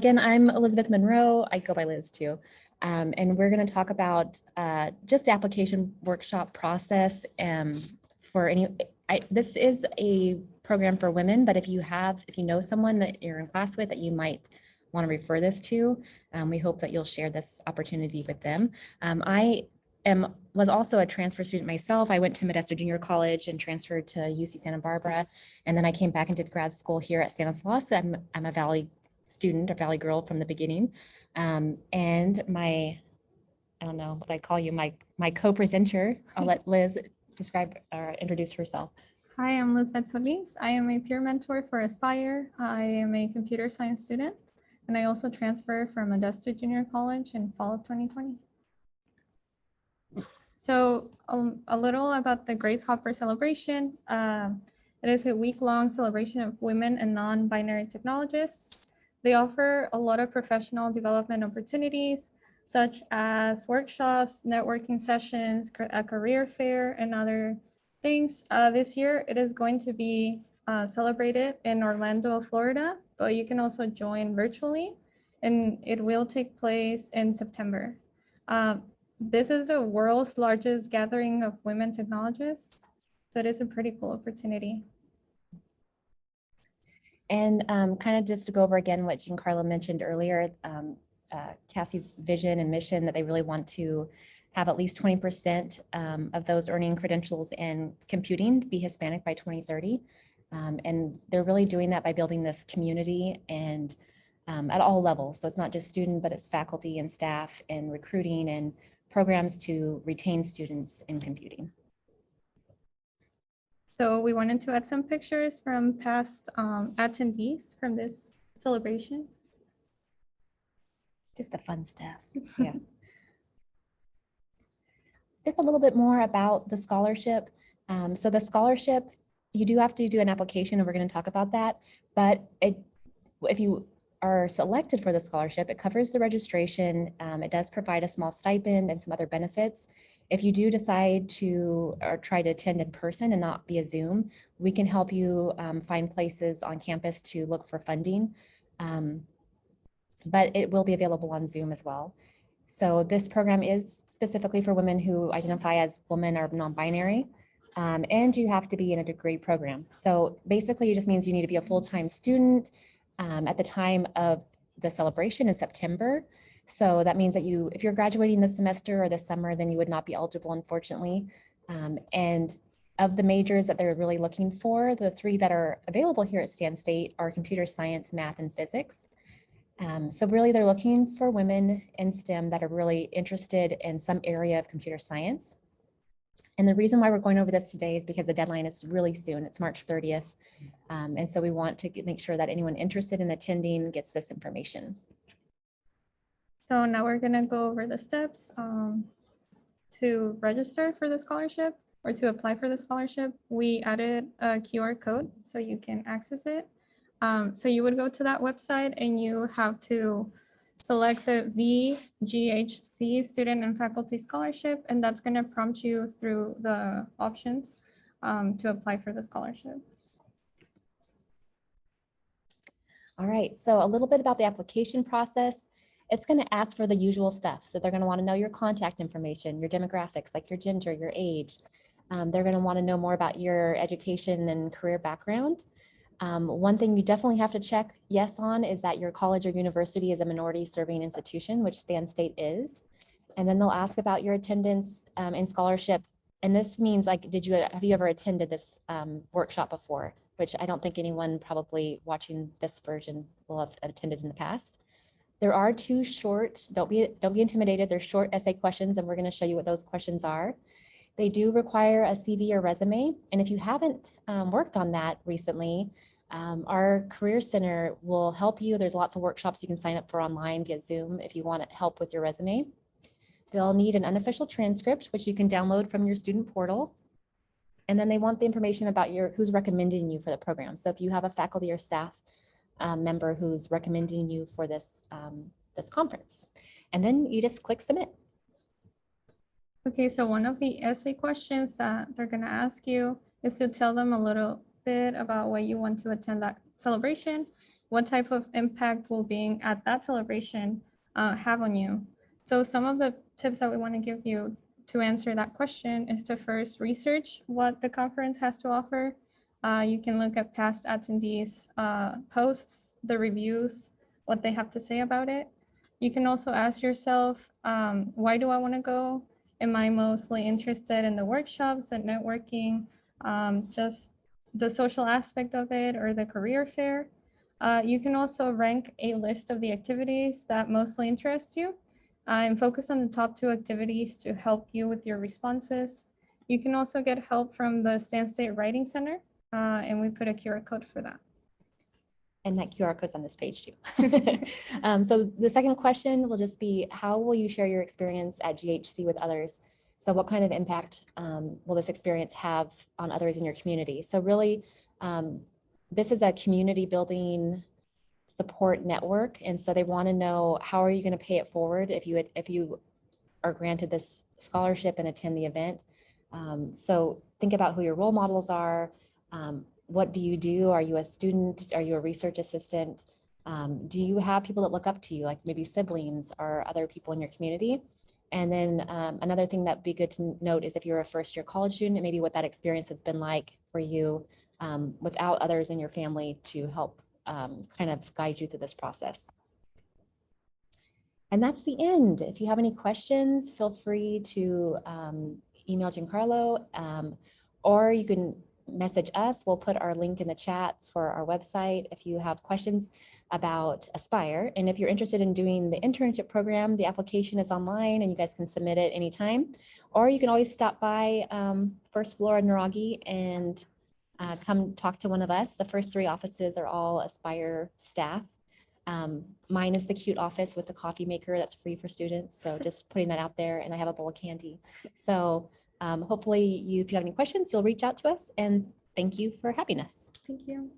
Again, I'm Elizabeth Monroe. I go by Liz too. And we're going to talk about just the application workshop process for any, this is a program for women, but if you know someone that you're in class with that you might want to refer this to, we hope that you'll share this opportunity with them. Was also a transfer student myself. I went to Modesto Junior College and transferred to UC Santa Barbara. And then I came back and did grad school here at Stanislaus. I'm a Valley student, a Valley girl from the beginning. And my, I don't know what I call you, my co-presenter, I'll let Liz describe or introduce herself. Hi, I'm Lizbeth Solis. I am a peer mentor for Aspire. I am a computer science student, and I also transferred from Modesto Junior College in fall of 2020. So a little about the Grace Hopper celebration. It is a week-long celebration of women and non-binary technologists. They offer a lot of professional development opportunities, such as workshops, networking sessions, a career fair, and other things. This year, it is going to be celebrated in Orlando, Florida, but you can also join virtually, and it will take place in September. This is the world's largest gathering of women technologists, so it is a pretty cool opportunity. And kind of just to go over again what Giancarlo mentioned earlier, Cassie's vision and mission that they really want to have at least 20% of those earning credentials in computing be Hispanic by 2030. And they're really doing that by building this community and at all levels. So it's not just student, but it's faculty and staff and recruiting and programs to retain students in computing. So we wanted to add some pictures from past attendees from this celebration. Just the fun stuff, yeah. Just a little bit more about the scholarship. So the scholarship, you do have to do an application, and we're going to talk about that. But if you are selected for the scholarship, it covers the registration. It does provide a small stipend and some other benefits. If you do decide to or try to attend in person and not via Zoom, we can help you find places on campus to look for funding. But it will be available on Zoom as well. So this program is specifically for women who identify as women or non-binary, and you have to be in a degree program. So basically it just means you need to be a full-time student at the time of the celebration in September. So that means that if you're graduating this semester or this summer, then you would not be eligible, unfortunately. And of the majors that they're really looking for, the three that are available here at Stan State are computer science, math, and physics. So really they're looking for women in STEM that are really interested in some area of computer science. And the reason why we're going over this today is because the deadline is really soon. It's March 30th. And so we want to make sure that anyone interested in attending gets this information. So now we're going to go over the steps to register for the scholarship or to apply for the scholarship. We added a QR code so you can access it. So you would go to that website and you have to select the VGHC Student and Faculty Scholarship, and that's going to prompt you through the options to apply for the scholarship. All right, so a little bit about the application process. It's going to ask for the usual stuff. So they're going to want to know your contact information, your demographics, like your gender, your age. They're going to want to know more about your education and career background. One thing you definitely have to check yes on is that your college or university is a minority serving institution, which Stan State is. And then they'll ask about your attendance and scholarship. And this means, like, have you ever attended this workshop before? Which I don't think anyone probably watching this version will have attended in the past. There are two short, don't be intimidated. They're short essay questions, and we're going to show you what those questions are. They do require a CV or resume. And if you haven't worked on that recently, our Career Center will help you. There's lots of workshops you can sign up for online via Zoom if you want help with your resume. They'll need an unofficial transcript, which you can download from your student portal. And then they want the information about who's recommending you for the program. So if you have a faculty or staff member who's recommending you for this, this conference, and then you just click submit. Okay, so one of the essay questions that they're going to ask you is to tell them a little bit about why you want to attend that celebration. what type of impact will being at that celebration have on you? So some of the tips that we want to give you to answer that question is to first research what the conference has to offer. You can look at past attendees' posts, the reviews, what they have to say about it. You can also ask yourself, why do I want to go? Am I mostly interested in the workshops and networking, just the social aspect of it, or the career fair? You can also rank a list of the activities that mostly interest you and focus on the top 2 activities to help you with your responses. You can also get help from the Stan State Writing Center, and we put a QR code for that. And that QR code's on this page too. So the second question will just be, how will you share your experience at GHC with others? So what kind of impact will this experience have on others in your community? So really, this is a community building support network. And so they want to know, how are you going to pay it forward if you are granted this scholarship and attend the event? So think about who your role models are. What do you do? Are you a student? Are you a research assistant? Do you have people that look up to you, like maybe siblings or other people in your community? And then another thing that'd be good to note is if you're a first-year college student, and maybe what that experience has been like for you without others in your family to help kind of guide you through this process. And that's the end. If you have any questions, feel free to email Giancarlo, or you can message us. We'll put our link in the chat for our website if you have questions about Aspire. And if you're interested in doing the internship program, the application is online and you guys can submit it anytime. Or you can always stop by First Floor in Naragi and come talk to one of us. The first 3 offices are all Aspire staff. Mine is the cute office with the coffee maker that's free for students. So just putting that out there, and I have a bowl of candy. So hopefully if you have any questions, you'll reach out to us, and thank you for having us. Thank you.